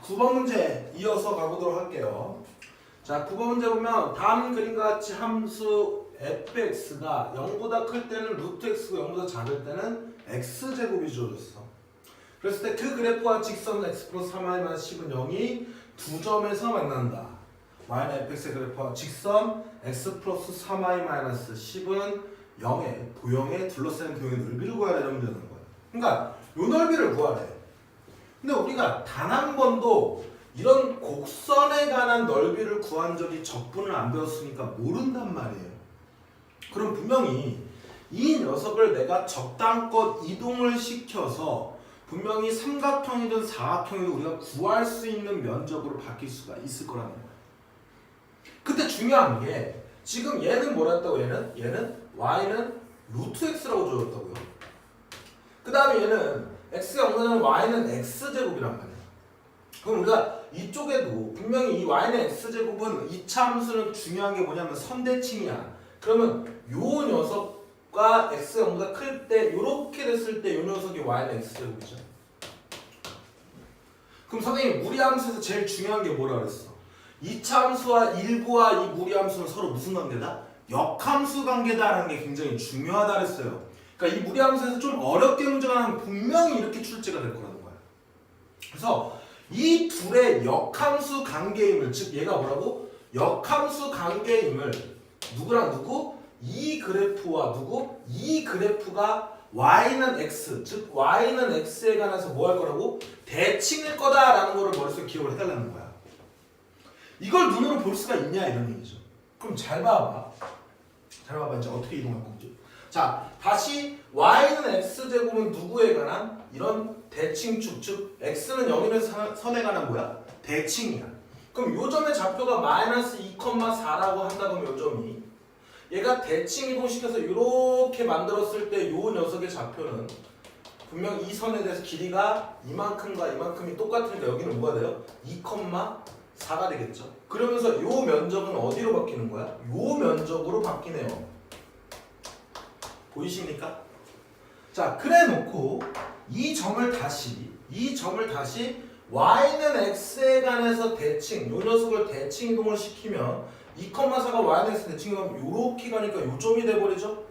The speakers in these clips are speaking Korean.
9번 문제 이어서 가보도록 할게요. 자, 9번 문제 보면 다음 그림과 같이 함수 fx가 0보다 클 때는 루트 x고 0보다 작을 때는 x제곱이 주어졌어. 그랬을 때 그 그래프와 직선 x 플러스 3y-10은 0이 두 점에서 만난다. y는 fx의 그래프와 직선 x 플러스 3y-10은 0의 도형에 둘러싸인 도형의 넓이를 구하라 이런 문제는 거야. 그러니까 요 넓이를 구하래. 근데 우리가 단 한 번도 이런 곡선에 관한 넓이를 구한 적이 적분을 안 배웠으니까 모른단 말이에요. 그럼 분명히 이 녀석을 내가 적당껏 이동을 시켜서 분명히 삼각형이든 사각형이든 우리가 구할 수 있는 면적으로 바뀔 수가 있을 거라는 거야. 그때 중요한 게 지금 얘는 뭐라 했다고 얘는 y는 루트 x라고 줘줬다고요. 그 다음에 얘는 x가 0되면 y는 x제곱이란 말이야. 그럼 우리가 이쪽에도 분명히 이 y는 x제곱은 이차 함수는 중요한 게 뭐냐면 선대칭이야. 그러면 요 녀석과 x가 0보다 클 때 요렇게 됐을 때 요 녀석이 y는 x제곱이죠. 그럼 선생님 무리함수에서 제일 중요한 게 뭐라 그랬어? 이차 함수와 일부와 이 무리함수는 서로 무슨 관계다? 역함수 관계다라는 게 굉장히 중요하다 그랬어요. 그러니까 이 무리함수에서 좀 어렵게 문제가 나면 분명히 이렇게 출제가 될 거라는 거야. 그래서 이 둘의 역함수 관계임을, 즉 얘가 뭐라고? 역함수 관계임을 누구랑 누구? 이 그래프와 누구? 이 그래프가 y는 x, 즉 y는 x에 관해서 뭐 할 거라고? 대칭일 거다라는 거를 머릿속에 기억을 해달라는 거야. 이걸 눈으로 볼 수가 있냐 이런 얘기죠. 그럼 잘 봐봐. 잘 봐봐. 이제 어떻게 이동할 건지. 자, 다시 y는 x제곱은 누구에 관한? 이런 대칭축, 즉 x는 0이면 선에 관한 뭐야? 대칭이야. 그럼 요 점의 좌표가 마이너스 2,4라고 한다 그러면 요 점이 얘가 대칭 이동시켜서 이렇게 만들었을 때 요 녀석의 좌표는 분명 이 선에 대해서 길이가 이만큼과 이만큼이 똑같으니까 여기는 뭐가 돼요? 2,4가 되겠죠. 그러면서 요 면적은 어디로 바뀌는 거야? 요 면적으로 바뀌네요. 보이십니까? 자, 그래 놓고 이 점을 다시 y는 x에 관해서 대칭, 요 녀석을 대칭 이동을 시키면 2,4가 y는 x 대칭 이동하면 요렇게 가니까 요 점이 돼버리죠?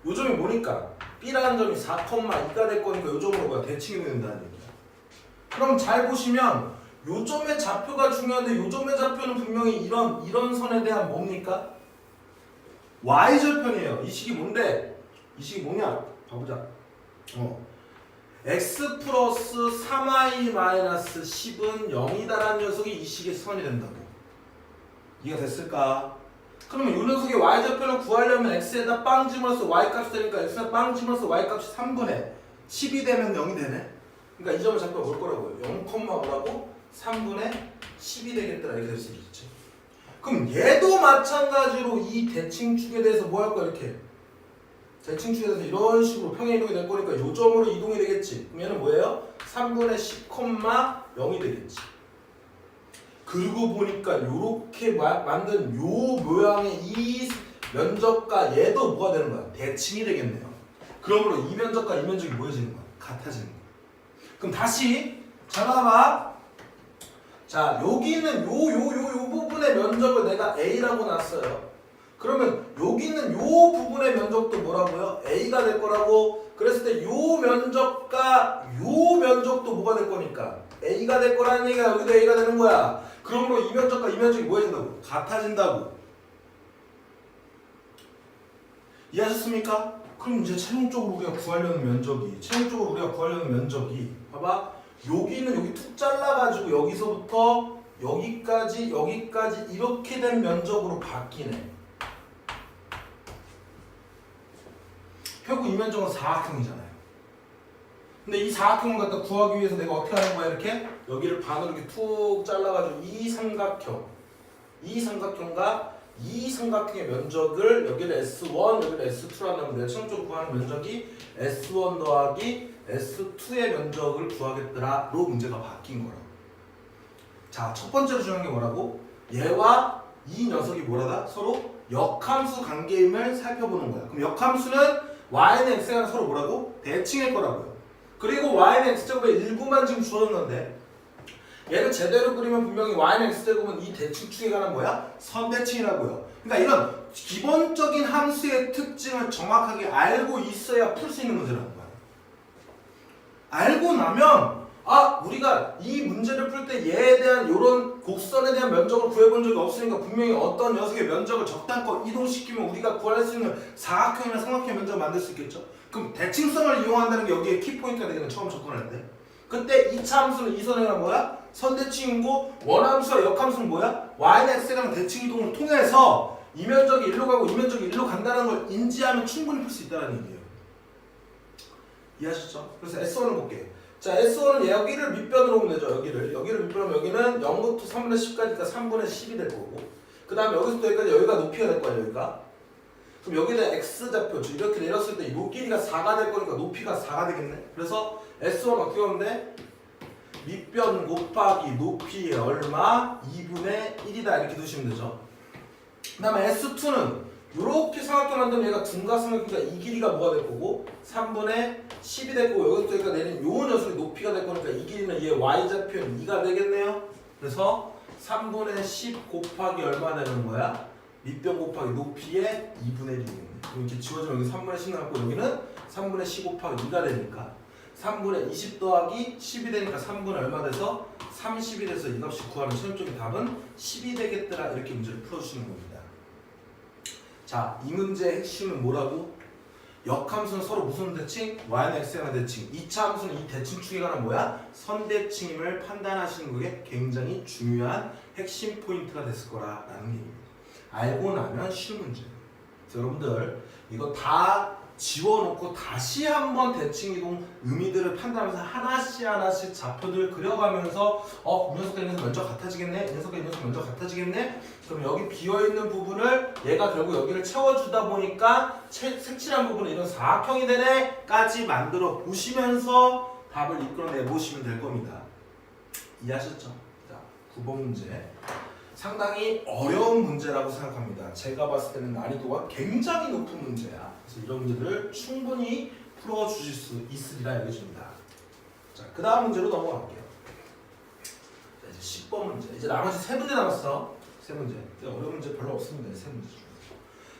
요 점이 뭐니까? b라는 점이 4,2가 될 거니까 요 점으로 뭐야? 대칭이 된다는 얘기야. 그럼 잘 보시면 요 점의 좌표가 중요한데 요 점의 좌표는 분명히 이런 선에 대한 뭡니까? y절편이에요. 이 식이 뭔데? 이 식이 뭐냐? 봐보자. x 플러스 3y-10은 0이다라는 녀석이 이 식의 선이 된다고. 이해가 됐을까? 그러면 이 녀석의 y절편을 구하려면 x에다 빵 집어넣어서 y값이 되니까 x에다 빵 집어넣어서 y값이 3분의 10이 되면 0이 되네? 그러니까 이 점을 잡혀 올 거라고요. 0,5라고 3분의 10이 되겠더라. 이렇게 될 수 있겠지. 그럼 얘도 마찬가지로 이 대칭축에 대해서 뭐 할 거야? 이렇게 대칭축에 대해서 이런 식으로 평행 이동이 될 거니까 요 점으로 이동이 되겠지. 그럼 얘는 뭐예요? 3분의 10,0이 되겠지. 그리고 보니까 요렇게 만든 요 모양의 이 면적과 얘도 뭐가 되는 거야? 대칭이 되겠네요. 그러므로 이 면적과 이 면적이 뭐해지는 거야? 같아지는 거야. 그럼 다시 잘 봐봐. 자, 여기는 요 부분의 면적을 내가 A라고 놨어요. 그러면 여기는 요 부분의 면적도 뭐라고요? A가 될 거라고. 그랬을 때 요 면적과 요 면적도 뭐가 될 거니까? A가 될 거라는 얘기가 여기도 A가 되는 거야. 그러므로 이 면적과 이 면적이 뭐 해진다고? 같아진다고. 이해하셨습니까? 그럼 이제 최종적으로 우리가 구하려는 면적이 봐봐. 여기는 여기 툭 잘라가지고 여기서부터 여기까지 이렇게 된 면적으로 바뀌네. 결국 이 면적은 사각형이잖아요. 근데 이 사각형을 갖다 구하기 위해서 내가 어떻게 하는 거야? 이렇게 여기를 반으로 이렇게 툭 잘라가지고 이 삼각형과 이 삼각형의 면적을 여기를 S1, 여기를 S2라고 하면 내가 최종적으로 구하는 면적이 S1 더하기 S2의 면적을 구하겠더라로 문제가 바뀐 거라고. 자, 첫 번째로 중요한 게 뭐라고? 얘와 이 녀석이 뭐라다? 서로 역함수 관계임을 살펴보는 거야. 그럼 역함수는 y는 x가 서로 뭐라고? 대칭일 거라고요. 그리고 y는 x제곱의 일부만 지금 주어졌는데 얘를 제대로 그리면 분명히 y는 x제곱은 이 대칭축에 관한 뭐야? 선대칭이라고요. 그러니까 이런 기본적인 함수의 특징을 정확하게 알고 있어야 풀 수 있는 문제라는 거야. 알고 나면 우리가 이 문제를 풀 때 얘에 대한 이런 곡선에 대한 면적을 구해본 적이 없으니까 분명히 어떤 녀석의 면적을 적당껏 이동시키면 우리가 구할 수 있는 사각형이나 삼각형 면적을 만들 수 있겠죠. 그럼 대칭성을 이용한다는 게 여기에 키포인트가 되겠네. 처음 접근할 때. 그때 2차 함수는 이 선회가 뭐야? 선대칭이고 원함수와 역함수는 뭐야? y는 x랑 대칭 이동을 통해서 이 면적이 1로 가고 이 면적이 1로 간다는 걸 인지하면 충분히 풀 수 있다는 얘기예요. 이해하셨죠? 그래서 S1을 볼게. 자, S1은 여기를 밑변으로 오면 되죠. 여기를 밑변으로 오면 여기는 0부터 3분의 10까지니까 3분의 10이 될 거고, 그 다음에 여기서부터 여기까지 여기가 높이가 될 거야. 여기가. 그럼 여기다 X좌표 이렇게 내렸을 때 이 길이가 4가 될 거니까 높이가 4가 되겠네. 그래서 S1 어떻게 하면 돼? 밑변 곱하기 높이의 얼마? 2분의 1이다 이렇게 두시면 되죠. 그 다음에 S2는 이렇게 삼각형 만들면 얘가 둔가삼각형이니까 이 길이가 뭐가 될 거고 3분의 10이 될 거고 여기서 여기가 내린 요 녀석이 높이가 될 거니까 이 길이는 얘 y좌표는 2가 되겠네요. 그래서 3분의 10 곱하기 얼마 되는 거야? 밑변 곱하기 높이의 2분의 1이겠네. 그럼 이렇게 지워지면 여기 3분의 10 나왔고 여기는 3분의 10 곱하기 2가 되니까 3분의 20 더하기 10이 되니까 3분의 얼마 돼서 30이 돼서 이 값이 구하는 최종적인 답은 10이 되겠더라. 이렇게 문제를 풀어주시는 겁니다. 자, 이 문제의 핵심은 뭐라고? 역함수는 서로 무슨 대칭? y는 x에 관한 대칭. 2차 함수는 이 대칭축에 관한 뭐야? 선대칭임을 판단하시는 게 굉장히 중요한 핵심 포인트가 됐을 거라는 얘기입니다. 알고 나면 쉬운 문제예요. 그래서 여러분들 이거 다 지워놓고 다시 한번 대칭이동 의미들을 판단하면서 하나씩 좌표들 그려가면서 이 녀석과 이 녀석 면적 같아지겠네? 이 녀석과 이 녀석 면적 같아지겠네? 그럼 여기 비어있는 부분을 얘가 결국 여기를 채워주다 보니까 색칠한 부분은 이런 사각형이 되네? 까지 만들어 보시면서 답을 이끌어내 보시면 될 겁니다. 이해하셨죠? 자, 9번 문제. 상당히 어려운 문제라고 생각합니다. 제가 봤을 때는 난이도가 굉장히 높은 문제야. 그래서 이런 문제들을 충분히 풀어주실 수 있으리라 여겨집니다. 자, 그 다음 문제로 넘어갈게요. 자, 이제 10번 문제. 이제 나머지 3문제 남았어. 3문제. 어려운 문제 별로 없습니다. 3문제 중에.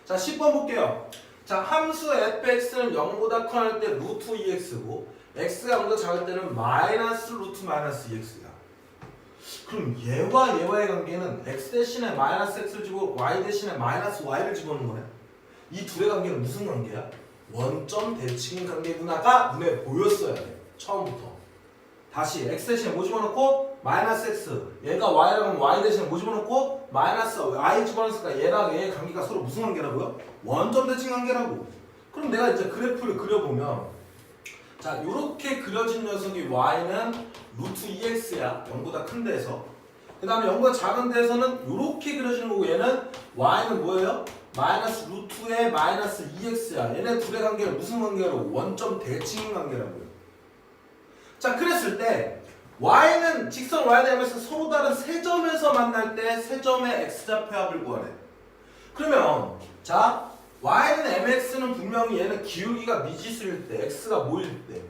자, 10번 볼게요. 자, 함수 fx는 0보다 커할 때 루트 2x고 x가 0보다 작을 때는 마이너스 루트 마이너스 2x야. 그럼 얘와 얘와의 관계는 x 대신에 마이너스 x를 집어 y 대신에 마이너스 y를 집어넣는 거네. 이 둘의 관계는 무슨 관계야? 원점 대칭인 관계구나가 눈에 보였어야 돼. 처음부터. 다시 x 대신에 뭐 집어넣고 마이너스 x. 얘가 y라고 하면 y 대신에 뭐 집어넣고 마이너스 y 집어넣으니까 얘랑 얘의 관계가 서로 무슨 관계라고요? 원점 대칭 관계라고. 그럼 내가 이제 그래프를 그려보면 자, 요렇게 그려진 녀석이 y는 루트 2x야. 0보다 큰 데에서. 그 다음에 0보다 작은 데에서는 요렇게 그려지는 거고 얘는 y는 뭐예요? 마이너스 루트의 마이너스 2x야. 얘네 둘의 관계는 무슨 관계로? 원점 대칭인 관계라고요. 자, 그랬을 때 y는 직선 y 대 mx 서로 다른 세 점에서 만날 때 세 점의 x좌표 합을 구하래. 그러면 자, y는 mx는 분명히 얘는 기울기가 미지수일 때 x가 뭐일 때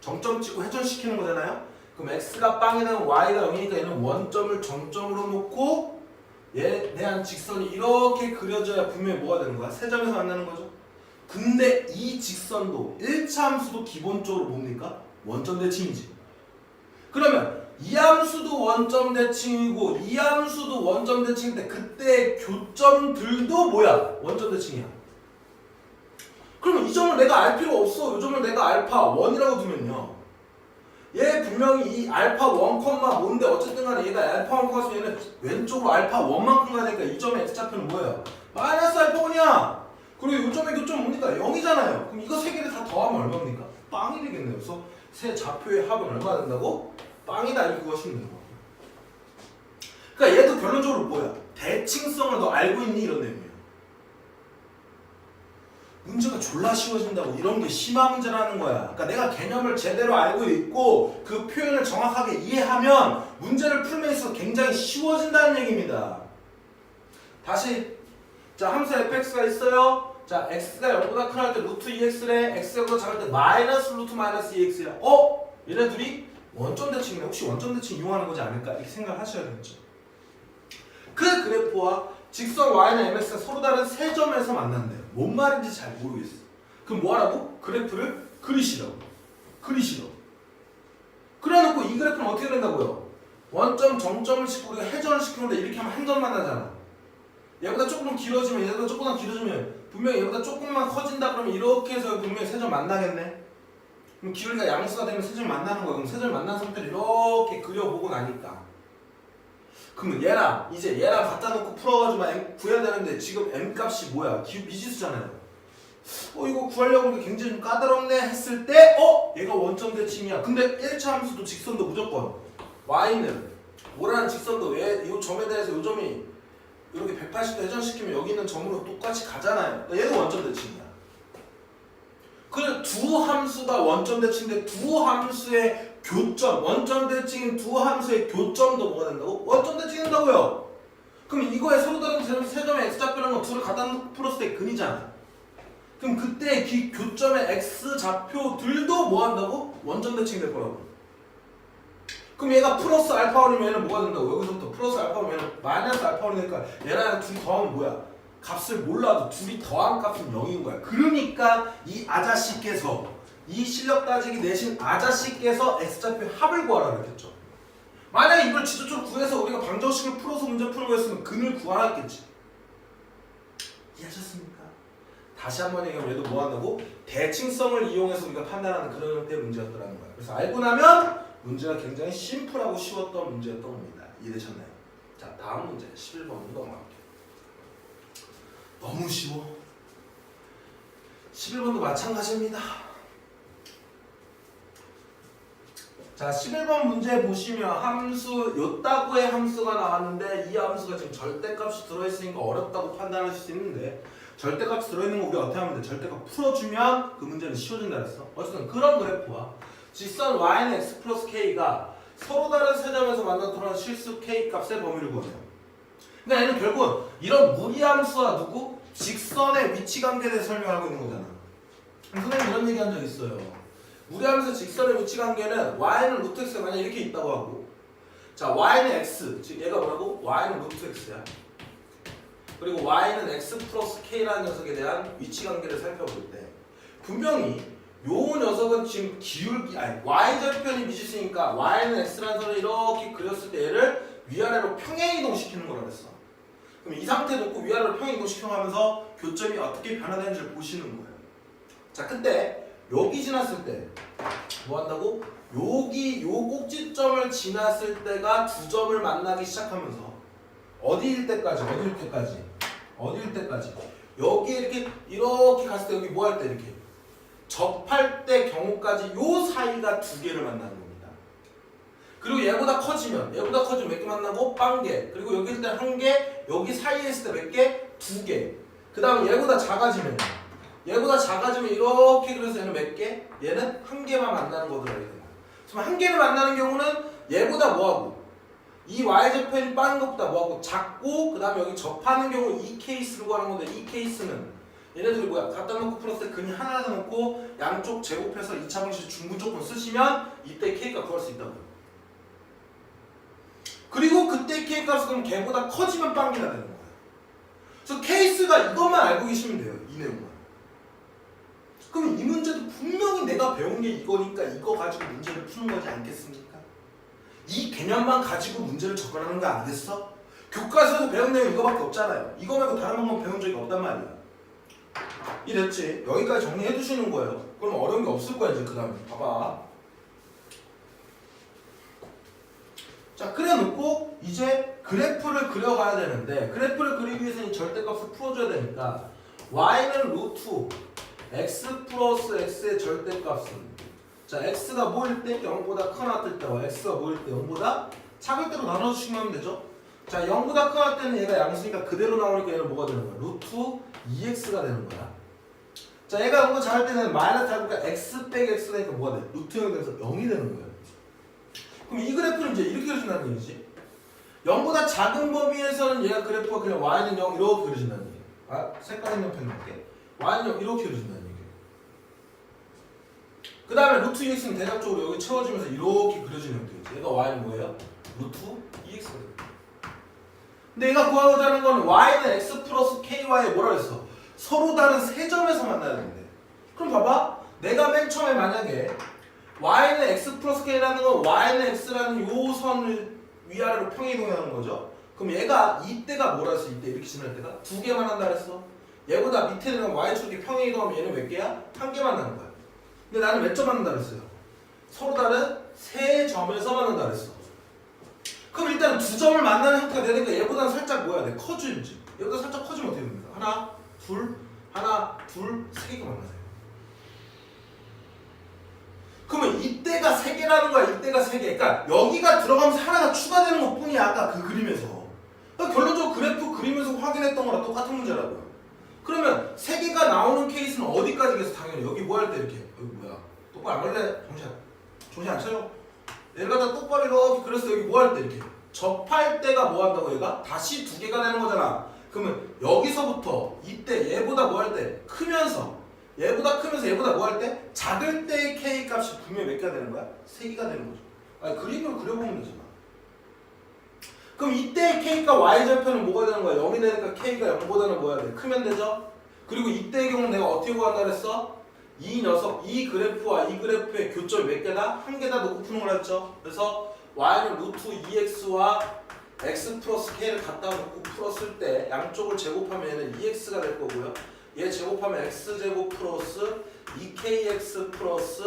정점 찍고 회전시키는 거잖아요. 그럼 x가 빵이 되면 y가 0이니까 얘는 원점을 정점으로 놓고 얘에 대한 직선이 이렇게 그려져야 분명히 뭐가 되는 거야? 세 점에서 만나는 거죠. 근데 이 직선도 1차 함수도 기본적으로 뭡니까? 원점 대칭이지. 그러면 이 함수도 원점 대칭이고 이 함수도 원점 대칭인데 그때 교점들도 뭐야? 원점 대칭이야. 그러면 이 점을 내가 알 필요 없어. 이 점을 내가 알파 1이라고 두면요. 얘 분명히 이 알파 1, 뭔데 어쨌든 간에 얘가 알파 1, 가서 얘는 왼쪽으로 알파 1만큼 가야 되니까 이 점의 x좌표는 뭐예요? 마이너스 알파 1이야. 그리고 이 점의 교점은 뭡니까? 0이잖아요. 그럼 이거 세 개를 다 더하면 얼마입니까? 빵이 되겠네요. 그래서 세 좌표의 합은 얼마 된다고? 빵이다 이렇게 구하시면 되는 거예요. 그러니까 얘도 결론적으로 뭐야? 대칭성을 너 알고 있니? 이런 내용이에요. 문제가 졸라 쉬워진다고. 이런 게 심화 문제라는 거야. 그러니까 내가 개념을 제대로 알고 있고 그 표현을 정확하게 이해하면 문제를 풀면 있어서 굉장히 쉬워진다는 얘기입니다. 다시 자, 함수 fx가 있어요. 자, x가 0보다 큰 할 때 루트 2x래. x가 0보다 작을 때 마이너스 루트 마이너스 2x야. 얘네 둘이 원점 대칭이네. 혹시 원점 대칭 이용하는 거지 않을까? 이렇게 생각하셔야 되겠죠. 그 그래프와 직선 y는 mx가 서로 다른 세 점에서 만난대요. 뭔 말인지 잘 모르겠어. 그럼 뭐 하라고? 그래프를 그리시라고. 그래놓고 이 그래프는 어떻게 된다고요? 원점 정점을 짚고 우리가 회전을 시키는데 이렇게 하면 한 점 만나잖아. 얘보다 조금 길어지면 얘보다 조금만 길어지면 분명히 얘보다 조금만 커진다 그러면 이렇게 해서 분명히 세 점 만나겠네. 그럼 기울기가 양수가 되면 세 점이 만나는 거야. 그럼 세 점이 만난 상태를 이렇게 그려보고 나니까 그러면 얘랑 갖다 놓고 풀어가지고 M 구해야 되는데 지금 M 값이 뭐야? 미지수잖아요. 이거 구하려고 하니까 굉장히 좀 까다롭네 했을 때 얘가 원점 대칭이야. 근데 1차 함수도 직선도 무조건 y는 뭐라는 직선도 이 점에 대해서 이 점이 이렇게 180도 회전시키면 여기 있는 점으로 똑같이 가잖아요. 얘도 원점 대칭이야. 그래 두 함수가 원점 대칭인데 두 함수의 교점, 원점 대칭인 두 함수의 교점도 뭐가 된다고? 원점 대칭 된다고요. 그럼 이거에 서로 다른 세 점의 x좌표라는 거 둘을 갖다 놓고 풀었을 때 근이잖아. 그럼 그때 그 교점의 x좌표들도 뭐 한다고? 원점 대칭 될 거라고. 그럼 얘가 플러스 알파원이면 얘는 뭐가 된다고? 여기서부터 플러스 알파원이면 얘는 마이너스 알파원이니까 얘랑 둘이 더하면 뭐야? 값을 몰라도 둘이 더한 값은 0인 거야. 그러니까 이 아저씨께서 이 실력 따지기 내신 아저씨께서 x좌표 합을 구하라 그랬겠죠. 만약에 이걸 지도적으로 구해서 우리가 방정식을 풀어서 문제 푸는 거였으면 근을 구하라 했겠지. 이해하셨습니까? 다시 한번 얘기하면 얘도 뭐 한다고? 대칭성을 이용해서 우리가 판단하는 그런 형태의 문제였더라는 거야. 그래서 알고 나면 문제가 굉장히 심플하고 쉬웠던 문제였던 겁니다. 이해되셨나요? 자, 다음 문제 11번 넘어갈게요. 너무 쉬워. 11번도 마찬가지입니다. 자, 11번 문제 보시면 함수 요따구의 함수가 나왔는데 이 함수가 지금 절대값이 들어있으니까 어렵다고 판단할 수 있는데 절대값이 들어있는 거 우리가 어떻게 하면 돼? 절대값 풀어주면 그 문제는 쉬워진다 그랬어. 어쨌든 그런 그래프와 직선 y는 x 플러스 k가 서로 다른 세 점에서 만나도록 실수 k 값의 범위를 구하네요. 그러니까 얘는 결국은 이런 무리함수와 누구? 직선의 위치 관계에 대해서 설명하고 있는 거잖아. 선생님 이런 얘기 한 적 있어요. 무리함수 직선의 위치 관계는 y는 루트 x가 만약 이렇게 있다고 하고 자 y는 x, 즉 얘가 뭐라고? y는 루트 x야. 그리고 y는 x 플러스 k라는 녀석에 대한 위치 관계를 살펴볼 때 분명히 요 녀석은 지금 기울기 y절편이 미지수니까 y는 x라는 선을 이렇게 그렸을 때 얘를 위아래로 평행 이동시키는 거라 그랬어. 그럼 이 상태 놓고 위아래로 평행 이동시켜가면서 교점이 어떻게 변화되는지를 보시는 거예요. 자, 그때 여기 지났을 때 뭐 한다고? 여기 요 꼭지점을 지났을 때가 두 점을 만나기 시작하면서 어디일 때까지? 여기 이렇게 갔을 때 여기 뭐 할 때 이렇게 접할 때 경우까지 요 사이가 두 개를 만나는 겁니다. 그리고 얘보다 커지면 몇 개 만나고 빵 개. 그리고 여기일 때 한 개, 여기 사이에 있을 때 몇 개? 두 개. 그 다음에 얘보다 작아지면 이렇게 그래서 얘는 몇 개? 얘는 한 개만 만나는 거더라. 그럼 한 개를 만나는 경우는 얘보다 뭐하고? 이 y절편이 빠른 것보다 뭐하고? 작고 그 다음에 여기 접하는 경우 이 케이스를 구하는 건데 이 케이스는 얘네들이 뭐야? 갖다 놓고 플러스 근이 하나 더 놓고 양쪽 제곱해서 2차 방식 중무조건 쓰시면 이때 k값 구할 수 있다고요. 그리고 그때 k값은 그럼 걔보다 커지면 빵기나 되는 거야. 그래서 케이스가 이것만 알고 계시면 돼요. 이 내용만. 그럼 이 문제도 분명히 내가 배운 게 이거니까 이거 가지고 문제를 푸는 거지 않겠습니까? 이 개념만 가지고 문제를 접근하는 거 아니겠어? 교과서에서 배운 내용 이거밖에 없잖아요. 이거 말고 다른 방법 배운 적이 없단 말이야. 이랬지? 여기까지 정리해 두시는 거예요. 그럼 어려운 게 없을 거야 이제 그 다음에. 봐봐. 자, 그래 놓고 이제 그래프를 그려가야 되는데 그래프를 그리기 위해서는 절대값을 풀어줘야 되니까 y는 루트 x 플러스 x의 절대값은 자 x가 뭐일 때 0보다 크거나 같을 때와 x가 뭐일 때 0보다 작을 때로 나눠주시면 하면 되죠. 자 0보다 크거나 때는 얘가 양수니까 그대로 나오니까 얘는 뭐가 되는 거야? 루트 2x가 되는 거야. 자 얘가 0보다 작을 때는 마이너스 하니까 x 빼기 x가 되니까 뭐가 돼? 루트 0이 돼서 0이 되는 거야. 그럼 이 그래프는 이제 이렇게 그려진다는 얘기지. 0보다 작은 범위에서는 얘가 그래프가 그냥 y는 0 이렇게 그려진다는 얘기. 색깔 있는 펜 놓을게. y는 0 이렇게 그려진다는 얘기. 그 다음에 루트 2x는 대략적으로 여기 채워지면서 이렇게 그려지는 형태겠지. 얘가 y는 뭐예요? 루트 2x가 됩니다. 근데 얘가 구하고자 하는 건 y는 x 플러스 ky에 뭐라 그랬어? 서로 다른 세 점에서 만나야 되는데. 그럼 봐봐. 내가 맨 처음에 만약에 y는 x 플러스 k라는 건 y는 x라는 요 선을 위아래로 평행이동하는 거죠. 그럼 얘가 이때가 뭐라 했어? 이때 이렇게 지날 때가 두 개만 한다 그랬어. 얘보다 밑에 들어가면 y축이 평행이동하면 얘는 몇 개야? 한 개만 나는 거야. 근데 나는 몇 점 만난다 그랬어요? 서로 다른 세 점에서 만난다 그랬어. 그럼 일단 두 점을 만나는 형태가 되니까 얘보다는 살짝 뭐야 돼? 커져야지. 얘보다 살짝 커지면 어떻게 됩니까? 하나, 둘, 세 개가 만나요. 그러면 이때가 세 개라는 거야. 이때가 세 개. 그러니까 여기가 들어가면서 하나가 추가되는 것뿐이야. 아까 그 그림에서. 그러니까 결론적으로 그래프 그리면서 확인했던 거랑 똑같은 문제라고요. 그러면 세 개가 나오는 케이스는 어디까지겠어? 당연히 여기 뭐 할 때 이렇게 여기 뭐야? 똑바로 안 걸래? 정신 안 차려? 얘를 갖다 똑바로 이렇게 그래서 여기 뭐 할 때 이렇게 접할 때가 뭐 한다고 얘가? 다시 두 개가 되는 거잖아. 그러면 여기서부터 이때 얘보다 뭐 할 때 크면서 얘보다 뭐 할 때 작을 때의 k 값이 분명히 몇 개가 되는 거야? 3개가 되는 거죠. 아니 그림을 그려보면 되잖아. 그럼 이때의 k가 y절편은 뭐가 되는 거야? 0이 되니까 k가 0보다는 뭐 해야 돼? 크면 되죠? 그리고 이때의 경우는 내가 어떻게 구한다 그랬어? 이 녀석, 이 그래프와 이 그래프의 교점이 몇 개다? 한 개다 놓고 푸는 거라 했죠? 그래서 y는 루트 2x와 x 플러스 k를 갖다 놓고 풀었을 때 양쪽을 제곱하면 얘는 2x가 될 거고요. 얘 제곱하면 x제곱 플러스 2kx 플러스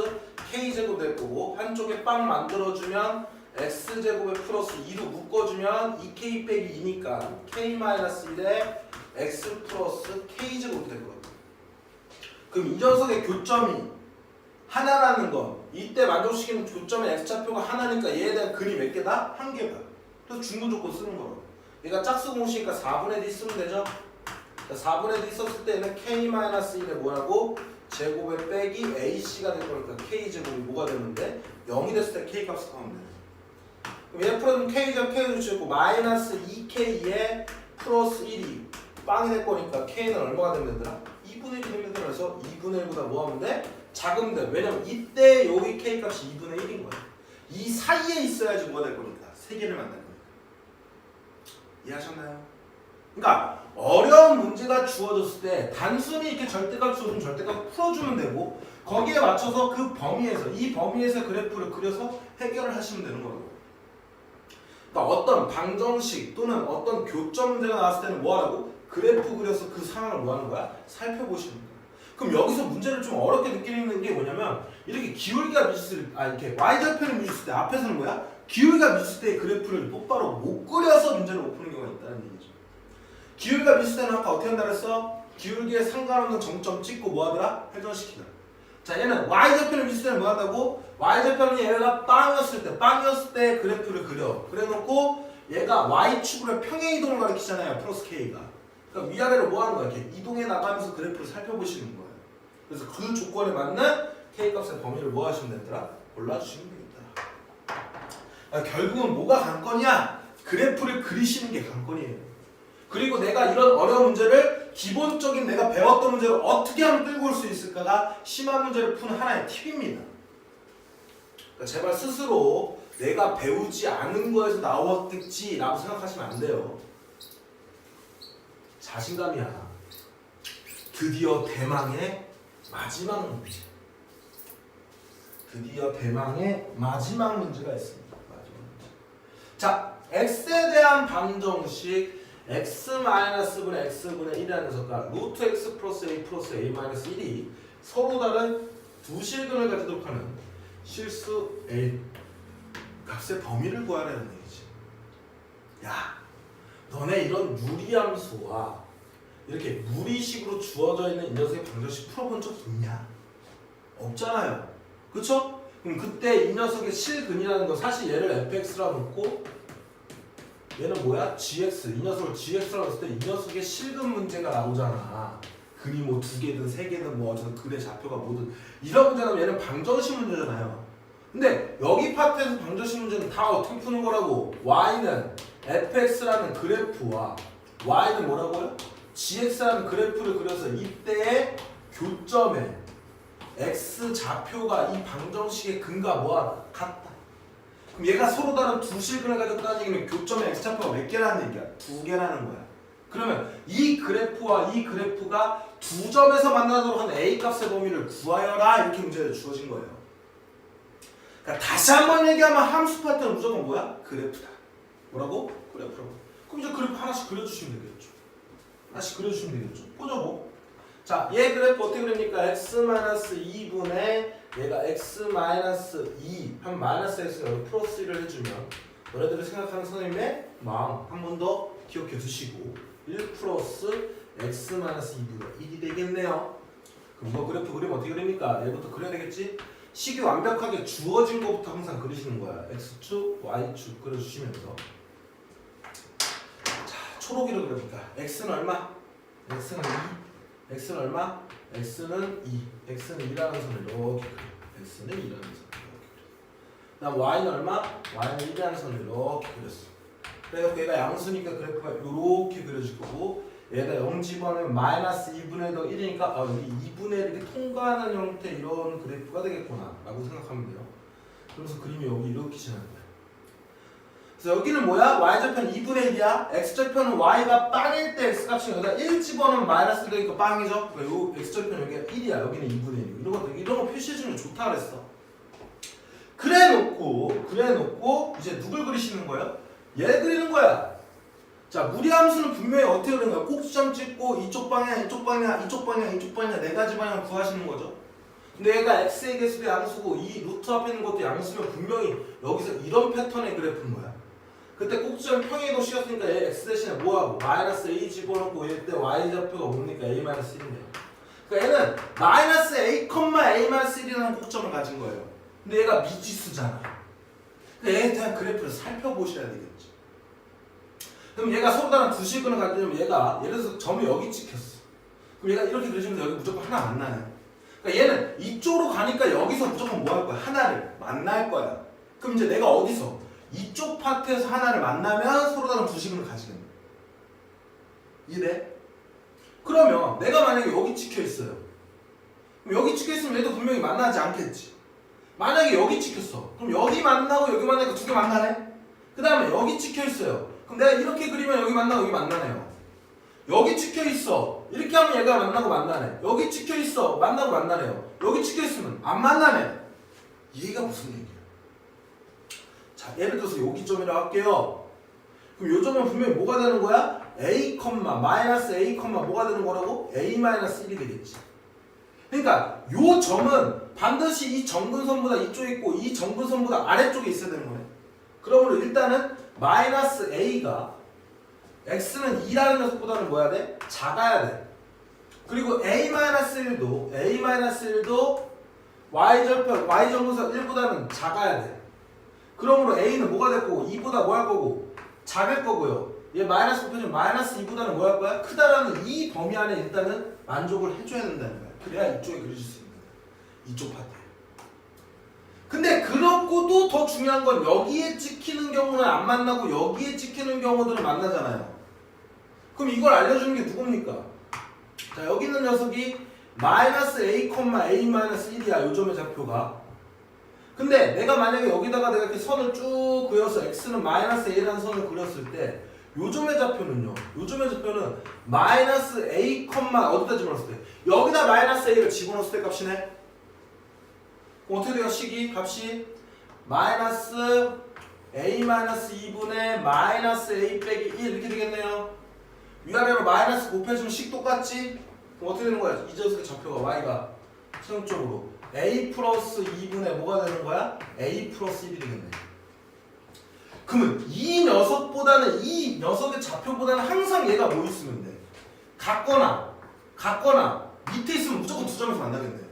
k제곱 될 거고 한쪽에 빵 만들어주면 x제곱에 플러스 2로 묶어주면 2k 빼기 2니까 k-1에 x 플러스 k제곱이 될 거예요. 그럼 이 녀석의 교점이 하나라는 건 이때 만족시키는 교점의 x좌표가 하나니까 얘에 대한 근이 몇 개다? 한 개다. 그래서 중분 조건 쓰는 거라고. 얘가 짝수 공식이니까 4분의 d 쓰면 되죠? 4분의 d 썼을 때는 k-1에 뭐라고? 제곱에 빼기 ac가 될 거니까 k제곱이 뭐가 되는데 0이 됐을 때 k 값을 구하면 돼. 그럼 얘 풀어주면 k제곱 k를 주고 마이너스 2k에 플러스 1이 빵이 될 거니까 k는 얼마가 되면 되더라? 2분의 1이 되면 되더라. 그래서 2분의 1보다 뭐 하면 돼? 작으면 돼. 왜냐면 이때 여기 k 값이 2분의 1인 거야. 이 사이에 있어야지 뭐가 될 거니까 3개를 만날 거니까. 이해하셨나요? 그러니까 어려운 문제가 주어졌을 때 단순히 이렇게 절대값 주어주면 절대값 풀어주면 되고 거기에 맞춰서 그 범위에서 이 범위에서 그래프를 그려서 해결을 하시면 되는 거라고. 그러니까 어떤 방정식 또는 어떤 교점 문제가 나왔을 때는 뭐 하라고? 그래프 그려서 그 상황을 뭐 하는 거야? 살펴보시는 거야. 그럼 여기서 문제를 좀 어렵게 느끼는 게 뭐냐면 이렇게 기울기가 미쳤을 때 이렇게 y절편을 미쳤을 때 앞에서는 뭐야? 기울기가 미쳤을 때 그래프를 똑바로 못 그려서 문제를 못 푸는 경우가 있다는 얘기죠. 기울기가 미쳤을 때는 아까 어떻게 한다 그랬어? 기울기에 상관없는 정점 찍고 뭐 하더라? 회전시키더라. 자 얘는 y절편을 미쳤을 때는 뭐 한다고? y절편이 얘가 빵이었을 때 그래프를 그려. 그래놓고 얘가 y축으로 평행이동을 가리키잖아요. 플러스 k가. 그러니까 위아래로 뭐 하는 거야? 이렇게 이동해 나가면서 그래프를 살펴보시는 거예요. 그래서 그 조건에 맞는 k값의 범위를 뭐 하시면 되더라? 골라주시면 되겠다. 결국은 뭐가 관건이야? 그래프를 그리시는 게 관건이에요. 그리고 내가 이런 어려운 문제를 기본적인 내가 배웠던 문제를 어떻게 하면 끌고 올 수 있을까가 심한 문제를 푸는 하나의 팁입니다. 그러니까 제발 스스로 내가 배우지 않은 거에서 나왔겠지라고 생각하시면 안 돼요. 자신감이야. 드디어 대망의 마지막 문제. 드디어 대망의 마지막 문제가 있습니다. 마지막 문제. 자, x에 대한 방정식 x-분의 x분의 1이라는 녀석과 루트 x 플러스 a 플러스 a 마이너스 1이 서로 다른 두 실근을 가지도록 하는 실수 a 값의 범위를 구하라는 얘기지. 야, 너네 이런 유리함수와 이렇게 무리식으로 주어져 있는 이 녀석의 방정식 풀어본 적 있냐? 없잖아요. 그쵸? 그럼 그때 이 녀석의 실근이라는 건 사실 얘를 fx라고 놓고 얘는 뭐야? gx. 이 녀석을 gx라고 했을 때 이 녀석의 실근 문제가 나오잖아. 근이 뭐 2개든 3개든 뭐 어쨌든 근의 좌표가 뭐든 이런 문제는 얘는 방정식 문제잖아요. 근데 여기 파트에서 방정식 문제는 다 어떻게 푸는 거라고? y는 fx라는 그래프와 y는 뭐라고요? gx라는 그래프를 그려서 이때의 교점에 x 좌표가 이 방정식의 근과 뭐하다? 같다. 그럼 얘가 서로 다른 두 실근을 가졌다는 얘기는 교점의 x 좌표가 몇 개라는 얘기야? 두 개라는 거야. 그러면 이 그래프와 이 그래프가 두 점에서 만나도록 하는 a 값의 범위를 구하여라 이렇게 문제가 주어진 거예요. 그러니까 다시 한번 얘기하면 함수 파트는 무조건 뭐야? 그래프다. 뭐라고? 그래프라고. 그럼 이제 그래프 하나씩 그려주시면 되겠죠. 하나씩 그려주시면 되겠죠. 보죠 뭐. 자, 얘 그래프 어떻게 그립니까? x-2분의 얘가 x-2 한 마이너스 x가 여기 플러스 1을 해주면 너네들이 생각하는 선생님의 마음 한 번 더 기억해 두시고 1 플러스 x-2분의 1이 되겠네요. 그럼 이거 그래프 그리면 어떻게 그립니까? 얘부터 그려야 되겠지? 식이 완벽하게 주어진 것부터 항상 그리시는 거야. x축, y축 그려주시면서 자, 초록이로 그려볼까? x는 얼마? x는 2 x는 얼마? x는 2 x는 2라는 선을 이렇게 그려. x는 2라는 선을 이렇게 그려. 그다음 y는 얼마? y는 1이라는 선을 이렇게 그렸어. 그래서 얘가 양수니까 그래프가 이렇게 그려질 거고 얘가 0 집어넣으면 마이너스 2분의 더 1이니까 여기 2분의 1 이렇게 통과하는 형태 이런 그래프가 되겠구나 라고 생각하면 돼요. 그래서 그림이 여기 이렇게 지나는 거야. 그래서 여기는 뭐야? y좌표는 2분의 1이야. x좌표는 y가 빵일 때 x값이 여기다 1 집어넣으면 마이너스 되니까 빵이죠. 그러니까 요 x좌표는 여기가 1이야. 여기는 2분의 1이고 이런 거 표시해주면 좋다 그랬어. 그래놓고 이제 누굴 그리시는 거예요? 얘 그리는 거야. 자, 무리함수는 분명히 어떻게 그리는 거야? 꼭지점 찍고 이쪽 방향, 이쪽 방향, 이쪽 방향, 이쪽 방향 네 가지 방향 구하시는 거죠. 근데 얘가 x의 개수도 양수고 이 루트 앞에 있는 것도 양수면 분명히 여기서 이런 패턴의 그래프인 거야. 그때 꼭지점 평행이동 씌웠으니까 얘 x 대신에 뭐하고? 마이너스 a 집어넣고 얘 때 y좌표가 뭡니까? a 마이너스 1인데요. 그러니까 얘는 마이너스 a, a 마이너스 1이라는 꼭점을 가진 거예요. 근데 얘가 미지수잖아. 그러니까 얘에 대한 그래프를 살펴보셔야 되겠죠. 그럼 얘가 서로 다른 두 실근을 가지려면 얘가 예를 들어서 점이 여기 찍혔어. 그럼 얘가 이렇게 그려주면 여기 무조건 하나 만나네. 그러니까 얘는 이쪽으로 가니까 여기서 무조건 뭐 할 거야? 하나를 만날 거야. 그럼 이제 내가 어디서? 이쪽 파트에서 하나를 만나면 서로 다른 두 실근을 가지겠네. 이래? 그러면 내가 만약에 여기 찍혀 있어요. 그럼 여기 찍혀 있으면 얘도 분명히 만나지 않겠지. 만약에 여기 찍혔어. 그럼 여기 만나고 여기 만나니까 두 개 만나네? 그 다음에 여기 찍혀 있어요. 그럼 내가 이렇게 그리면 여기 만나고 여기 만나네요. 여기 찍혀 있어. 이렇게 하면 얘가 만나고 만나네. 여기 찍혀 있어. 만나고 만나네요. 여기 찍혀 있으면 안 만나네. 얘가 무슨 얘기야? 자, 예를 들어서 여기 점이라고 할게요. 그럼 요 점은 분명히 뭐가 되는 거야? a, 마이너스 a, 뭐가 되는 거라고? a 마이너스 1이 되겠지. 그러니까 요 점은 반드시 이 정근선보다 이쪽에 있고 이 정근선보다 아래쪽에 있어야 되는 거네. 그러므로 일단은 마이너스 a가 x는 2라는 녀석보다는 뭐야 돼? 작아야 돼. 그리고 a-1도 y정근선 1보다는 작아야 돼. 그러므로 a는 뭐가 될 거고 2보다 뭐 할 거고 작을 거고요. 얘 마이너스 곱해주면 마이너스 2보다는 뭐 할 거야? 크다라는 이 범위 안에 일단은 만족을 해줘야 된다는 거야. 그래야 이쪽에 그려줄 수 있는 거야. 이쪽 파트. 근데 그렇고도 더 중요한 건 여기에 찍히는 경우는 안 만나고 여기에 찍히는 경우들은 만나잖아요. 그럼 이걸 알려주는 게 누굽니까? 자, 여기 있는 녀석이 마이너스 a, a 마이너스 1이야. 요점의 좌표가. 근데 내가 만약에 여기다가 내가 이렇게 선을 쭉 그려서 x는 마이너스 a라는 선을 그렸을 때 요점의 좌표는요. 요점의 좌표는 마이너스 a, 어디다 집어넣었을 때? 여기다 마이너스 a를 집어넣었을 때 값이네. 그럼 어떻게 돼요? 식이 값이 마이너스 a 마이너스 2분의 마이너스 a 빼기 1 이렇게 되겠네요. 위아래로 마이너스 곱해주면 식 똑같지? 그럼 어떻게 되는 거야? 이 녀석의 좌표가 y가 최종적으로 a 플러스 2분의 뭐가 되는 거야? a 플러스 1이 되겠네. 그러면 이 녀석보다는 이 녀석의 좌표보다는 항상 얘가 뭐 있으면 돼? 같거나 밑에 있으면 무조건 두 점에서 만나겠네요.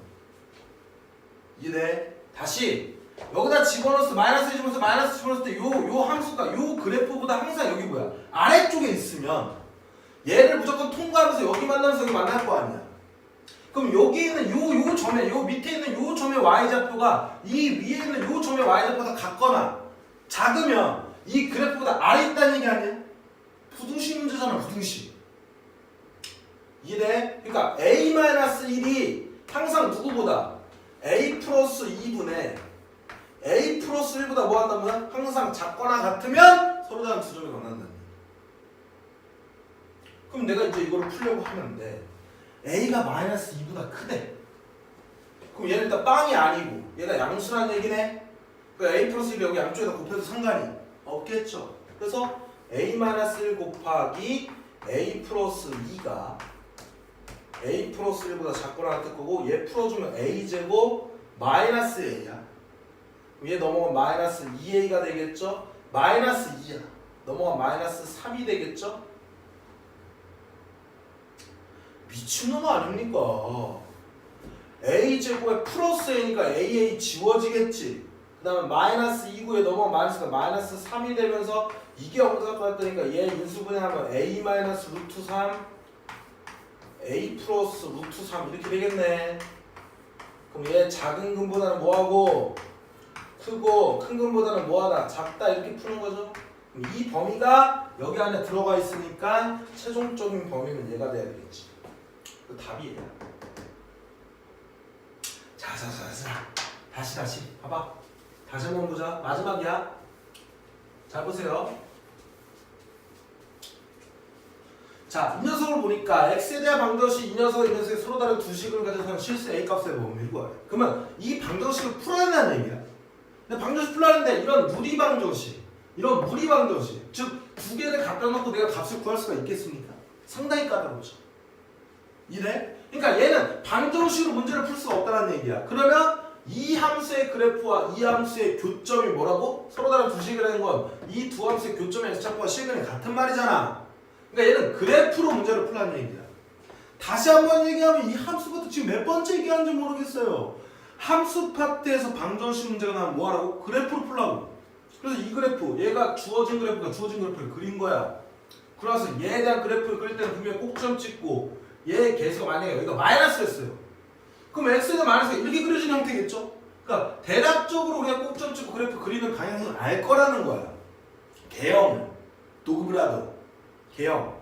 이해? 다시 여기다 집어넣었을 때 마이너스 집어넣었을 때 마이너스 집어넣었을 때 요 함수가 요 그래프보다 항상 여기 뭐야? 아래쪽에 있으면 얘를 무조건 통과하면서 여기 만나면서 여기 만날 거 아니야. 그럼 여기 있는 요 점에 요 밑에 있는 요 점의 y좌표가 이 위에 있는 요 점의 y좌표보다 같거나 작으면 이 그래프보다 아래 있다는 얘기 아니야? 부등식 문제잖아. 부등식. 이해? 그러니까 a-1이 항상 누구보다 a 플러스 2분의 a 플러스 1보다 뭐 한다면 항상 작거나 같으면 서로 다른 두 점이 만난다는 얘기. 그럼 내가 이제 이거를 풀려고 하는데 a가 마이너스 2보다 크대. 그럼 얘는 일단 빵이 아니고 얘가 양수란 얘기네. 그러니까 a 플러스 1이 여기 양쪽에다 곱해도 상관이 없겠죠. 그래서 a-1 곱하기 a 플러스 2가 a 플러스 1보다 작거나 같을 거고 얘 풀어주면 a제곱 마이너스 a야. 얘 넘어가면 마이너스 2a가 되겠죠. 마이너스 2야. 넘어가면 마이너스 3이 되겠죠. 미친놈 아닙니까? a제곱에 플러스 a니까 aa 지워지겠지. 그 다음에 마이너스 2구에 넘어가면 마이너스가 마이너스 3이 되면서 이게 영수가 같다니까 얘 인수분해하면 a 마이너스 루트 3 a 플러스 루트 3 이렇게 되겠네. 그럼 얘 작은 근보다는 뭐하고 크고 큰 근보다는 뭐하다 작다 이렇게 푸는 거죠. 그럼 이 범위가 여기 안에 들어가 있으니까 최종적인 범위는 얘가 돼야 되겠지. 그 답이 얘야. 자, 다시 봐봐. 다시 한번 보자. 마지막이야. 잘 보세요. 자, 이 녀석을 보니까 x에 대한 방정식 이 녀석이 서로 다른 두 식을 가져서 실수 a 값의 범위 이거야. 그러면 이 방정식을 풀어야 한다는 얘기야. 근데 방정식 풀라는데 이런 무리 방정식, 즉 두 개를 갖다 놓고 내가 값을 구할 수가 있겠습니까? 상당히 까다롭죠. 이래? 그러니까 얘는 방정식으로 문제를 풀 수가 없다는 얘기야. 그러면 이 함수의 그래프와 이 함수의 교점이 뭐라고? 서로 다른 두 식이라는 건 이 두 함수의 교점의 x좌표와 실근이 같은 말이잖아. 그러니까 얘는 그래프로 문제를 풀라는 얘기야. 다시 한번 얘기하면 이 함수부터 지금 몇 번째 얘기하는지 모르겠어요. 함수 파트에서 방정식 문제가 나면 뭐하라고? 그래프로 풀라고. 그래서 이 그래프, 얘가 주어진 그래프를 그린 거야. 그래서 얘에 대한 그래프를 그릴 때는 분명히 꼭점 찍고 얘의 개수가 만약에 여기가 마이너스였어요. 그럼 x에 대한 마이너스가 이렇게 그려진 형태겠죠? 그러니까 대략적으로 우리가 꼭점 찍고 그래프 그리는 방향을 알 거라는 거야. 개형, 도그브라더, 개형.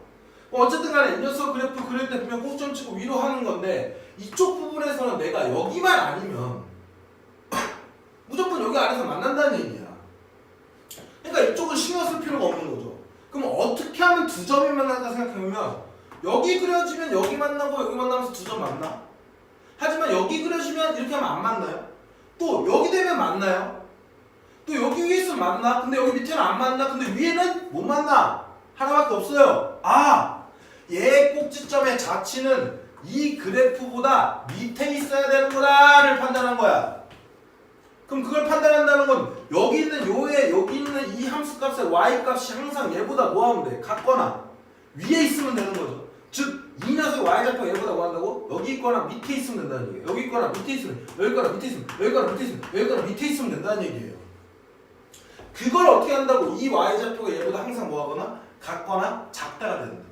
어쨌든 간에 이 녀석 그래프 그릴 때 분명 꼭점 찍고 위로 하는 건데 이쪽 부분에서는 내가 여기만 아니면 무조건 여기 안에서 만난다는 얘기야. 그러니까 이쪽은 신경 쓸 필요가 없는 거죠. 그럼 어떻게 하면 두 점이 만날까 생각해보면 여기 그려지면 여기 만나고 여기 만나면서 두 점 만나? 하지만 여기 그려지면 이렇게 하면 안 만나요? 또 여기 되면 만나요? 또 여기 위에 있으면 만나? 근데 여기 밑에는 안 만나? 근데 위에는 못 만나? 하나밖에 없어요. 얘 꼭지점의 자치는 이 그래프보다 밑에 있어야 되는구나를 판단한 거야. 그럼 그걸 판단한다는 건 여기 있는 여기 있는 이 함수 값의 y 값이 항상 얘보다 뭐 하면 돼? 같거나 위에 있으면 되는 거죠. 즉 이 녀석의 y좌표가 얘보다 뭐 한다고? 여기 있거나 밑에 있으면 된다는 얘기예요. 여기 있거나 밑에 있으면, 여기 있거나 밑에 있으면, 여기 있거나 밑에 있으면, 여기 있거나 밑에 있으면 된다는 얘기예요. 그걸 어떻게 한다고? 이 y좌표가 얘보다 항상 뭐 하거나 같거나 작다가 된다.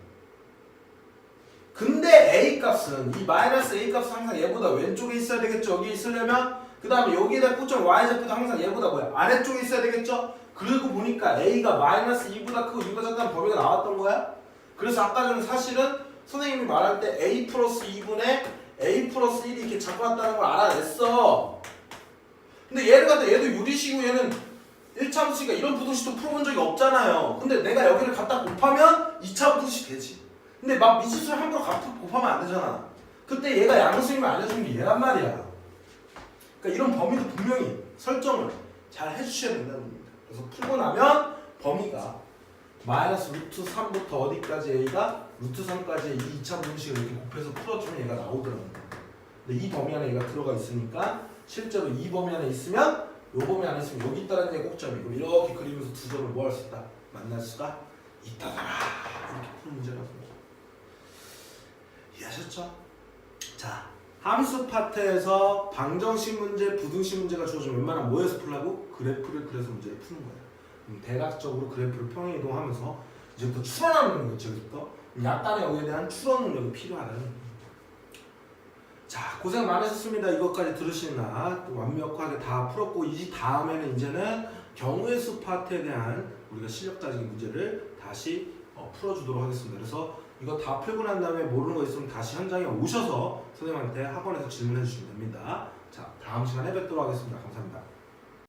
근데 a 값은 이 마이너스 a 값은 항상 얘보다 왼쪽에 있어야 되겠죠. 여기 있으려면 그 다음에 여기에다 꽂은 y좌표도 항상 얘보다 뭐야? 아래쪽에 있어야 되겠죠. 그리고 보니까 a가 마이너스 2보다 크고 2보다 작다는 범위가 나왔던 거야. 그래서 아까 전에 사실은 선생님이 말할 때 a 플러스 2분의 a 플러스 1이 이렇게 잡아왔다는 걸 알아냈어. 근데 얘를 갖다 얘도 유리식이고 얘는 1차 부식이가 이런 부등식도 풀어본 적이 없잖아요. 근데 내가 여기를 갖다 곱하면 2차 부등식 되지. 근데 막 미지수를 함부로 곱하면 안 되잖아. 그때 얘가 양수임을 알려준 게 얘란 말이야. 그러니까 이런 범위도 분명히 설정을 잘 해주셔야 된다는 겁니다. 그래서 풀고 나면 범위가 마이너스 루트 3부터 어디까지 a가 루트 3까지의 이 2차 분식을 이렇게 곱해서 풀어주면 얘가 나오더라고요. 근데 이 범위 안에 얘가 들어가 있으니까 실제로 이 범위 안에 있으면 이 범위 안에 있으면 여기 있다는 게 꼭점이고 이렇게 그리면서 두 점을 뭐 할 수 있다? 만날 수가 있다더라. 이렇게 푸는 문제라고. 이해하셨죠? 자, 함수 파트에서 방정식 문제, 부등식 문제가 주어지면 웬만하면 뭐에서 풀라고? 그래프를 그려서 문제를 푸는 거예요. 대략적으로 그래프를 평행이동하면서 이제부터 추론하는 거죠. 이제부터 약간의 여기에 대한 추론 능력이 필요하다는 거예요. 자, 고생 많으셨습니다. 이것까지 들으시나 완벽하게 다 풀었고 이 다음에는 이제는 경우의 수 파트에 대한 우리가 실력 따지기 문제를 다시 풀어주도록 하겠습니다. 그래서 이거 다 풀고 난 다음에 모르는 거 있으면 다시 현장에 오셔서 선생님한테 학원에서 질문해 주시면 됩니다. 자. 다음 시간에 뵙도록 하겠습니다. 감사합니다.